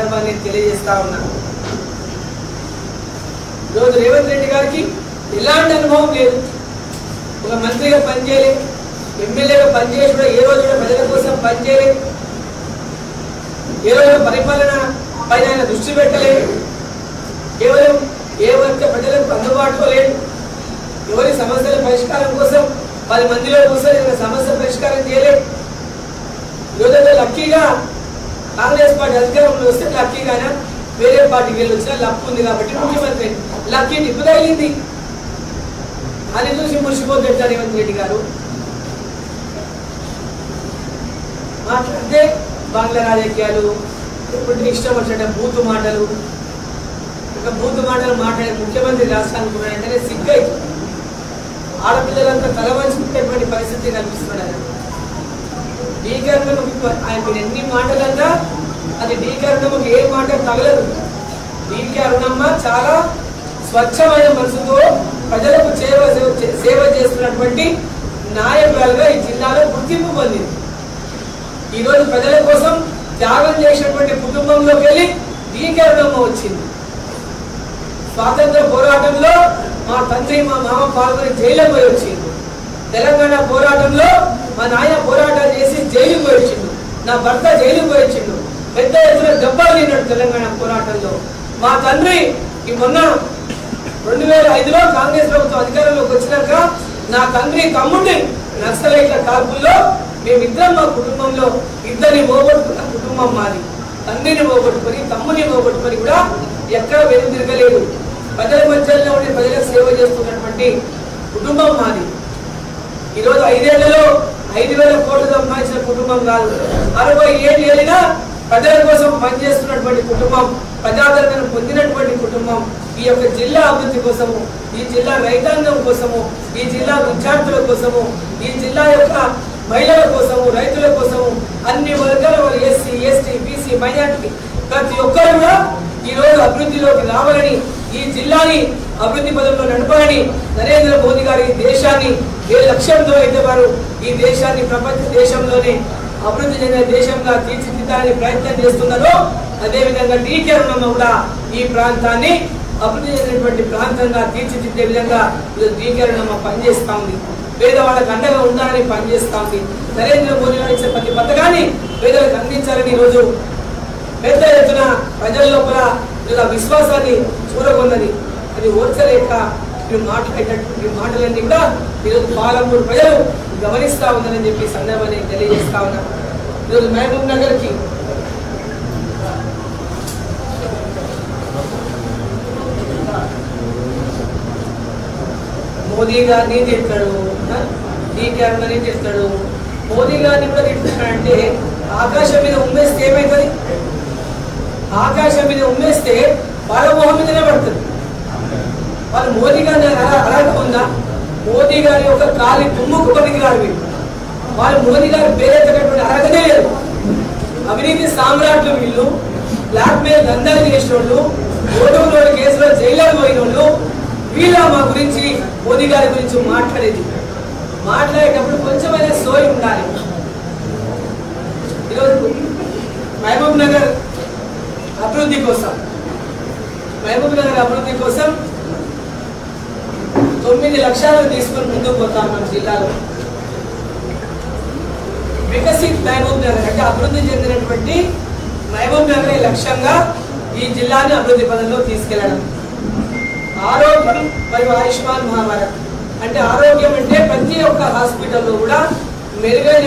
సందర్భాన్ని తెలియజేస్తా ఉన్నాను. ఈరోజు రేవంత్ రెడ్డి గారికి ఎలాంటి అనుభవం లేదు. ఒక మంత్రిగా పనిచేయలే, ఎమ్మెల్యేగా పనిచేసి కూడా ఏ రోజు కూడా ప్రజల కోసం పనిచేయలే, ఏ రోజు పరిపాలన పైన ఆయన దృష్టి పెట్టలేదు, కేవలం ఏ వర్గ ప్రజలకు అందుబాటులో లేదు, ఎవరి సమస్యల పరిష్కారం కోసం 10 మందిలో కూర్చొని సమస్య పరిష్కారం చేయలేదు. ఈరోజు లక్కీగా కాంగ్రెస్ పార్టీ అధికారంలో వస్తే లక్కీగానే వేరే పార్టీకి వెళ్ళి వచ్చినా లక్కు ఉంది కాబట్టి ముఖ్యమంత్రి లక్కీ నిప్పు తగిలింది అని చూసి మురిసిపోతుంటారు రేవంత్ రెడ్డి గారు. మాట్లాడితే బంగ్లా రాజకీయాలు, ఇప్పుడు ఇష్టం వచ్చిన బూతు మాటలు, ఒక బూతు మాటలు మాట్లాడే ముఖ్యమంత్రి రాష్ట్రానికి ఉన్నాయంటేనే సిగ్గు అవుతుంది. ఆడపిల్లలంతా తలవంచుకునేటువంటి పరిస్థితి కనిపిస్తున్నాడు. డీకరణకు ఆయన ఎన్ని మాటలన్నా అది డీకరణకు ఏ మాట తగలదు. డీకే అరుణమ్మ చాలా స్వచ్ఛమైన మనసుతో ప్రజలకు సేవ చేస్తున్నటువంటి నాయకురాలుగా ఈ జిల్లాలో గుర్తింపు పొందింది. ఈరోజు ప్రజల కోసం త్యాగం చేసినటువంటి కుటుంబంలోకి వెళ్ళి డీకే అరుణమ్మ వచ్చింది. స్వాతంత్ర పోరాటంలో మా తండ్రి మా మామ పాల్గొని జైలు పోయి వచ్చింది. తెలంగాణ పోరాటంలో మా నాయన పోరాటం చేసి జైలుకు పోయి వచ్చిండు. నా భర్త జైలుకు పోయి వచ్చిండు. పెద్ద ఎత్తున దెబ్బలు తిన్నాడు తెలంగాణ పోరాటంలో. మా తండ్రి ఈ మొన్న 2005లో కాంగ్రెస్ ప్రభుత్వం అధికారంలోకి వచ్చినాక నా తండ్రి తమ్ముడిని నక్సలైట్ల కాల్పుల్లో మేమిద్దరం మా కుటుంబంలో ఇద్దరిని పోగొట్టుకున్న కుటుంబం మాది. తండ్రిని పోగొట్టుకొని తమ్ముని పోగొట్టుకొని కూడా ఎక్కడ వెను తిరగలేదు. ప్రజల మధ్యలో ఉండి ప్రజలకు సేవ చేస్తున్నటువంటి కుటుంబం మాది. ఈరోజు 5 ఏళ్లలో 5,000 కోట్లు సంపాదించిన కుటుంబం కాదు, 60 ఏళ్ళు వెళ్ళినా ప్రజల కోసం పనిచేస్తున్నటువంటి కుటుంబం, ప్రజాదరణను పొందినటువంటి కుటుంబం. ఈ యొక్క జిల్లా అభివృద్ధి కోసము, ఈ జిల్లా రైతాంగం కోసము, ఈ జిల్లా విద్యార్థుల కోసము, ఈ జిల్లా యొక్క మహిళల కోసము, రైతుల కోసము, అన్ని వర్గాల వారు ఎస్సీ, ఎస్టీ, బీసీ, మైనారిటీ ప్రతి ఒక్కరు కూడా ఈ రోజు అభివృద్ధిలోకి రావాలని, ఈ జిల్లాని అభివృద్ధి పదంలో నడపాలని నరేంద్ర మోదీ గారు ఈ దేశాన్ని ఏ లక్ష్యంతో అయితే వారు ఈ దేశాన్ని ప్రపంచ దేశంలోనే అభివృద్ధి చెందిన దేశంగా తీర్చిదిద్దాలని ప్రయత్నం చేస్తున్నారో అదేవిధంగా డీకే అరుణమ్మ కూడా ఈ ప్రాంతాన్ని అభివృద్ధి చెందినటువంటి ప్రాంతంగా తీర్చిదిద్దే విధంగా డీకే అరుణమ్మ పనిచేస్తా ఉంది. పేదవాళ్ళకు అండగా ఉండాలని పనిచేస్తా ఉంది. నరేంద్ర మోదీ గారు ఇచ్చే ప్రతి పథకాన్ని పేదలకు అందించాలని ఈరోజు పెద్ద ఎత్తున ప్రజల లోపల విశ్వాసాన్ని చూరగొన్నది. అది ఓర్చలేక మీరు మాట్లాడేటటువంటి మాటలన్నీ కూడా ఈరోజు పాలమూరు ప్రజలు గమనిస్తా ఉందని చెప్పి సందర్భాన్ని తెలియజేస్తా ఉన్నాను. ఈరోజు మహబూబ్ నగర్కి మోదీ గారిని తిడతాడు, డీకే అరుణని తిడతాడు, మోదీ గారిని కూడా తిడుతున్నాడంటే ఆకాశం మీద ఉమ్మేస్తే ఏమవుతుంది? ఆకాశం మీద ఉమ్మేస్తే వాళ్ళ మొహం మీదనే పడుతుంది. వాళ్ళు మోదీ గారిని అలాగే ఉందా? మోదీ గారి యొక్క కాలి తుమ్ముకు పనికిరారు వీళ్ళు. వాళ్ళు మోదీ గారి పేరెత్తటువంటి అర్హతనే లేదు. అవినీతి సామ్రాట్లు వీళ్ళు, బ్లాక్ మెయిల్ దందాలు చేసిన వాళ్ళు, ఓటులో కేసులో జైల్లో పోయిన వాళ్ళు, వీళ్ళ మా గురించి మోదీ గారి గురించి మాట్లాడేది. మాట్లాడేటప్పుడు కొంచెమైనా సోయి ఉండాలి. ఈరోజు మహబూబ్ నగర్ అభివృద్ధి కోసం 9 లక్షలు తీసుకొని ముందుకు పోతాం. మన జిల్లాలో వికసిత్ మహబూబ్ నగర్ అంటే అభివృద్ధి చెందినటువంటి మహబూబ్ నగర్ లక్ష్యంగా ఈ జిల్లాని అభివృద్ధి పదంలో తీసుకెళ్లడం. ఆరోగ్యం మరియు ఆయుష్మాన్ మహాభారత్ అంటే ఆరోగ్యం అంటే ప్రతి ఒక్క హాస్పిటల్లో కూడా మెరుగైన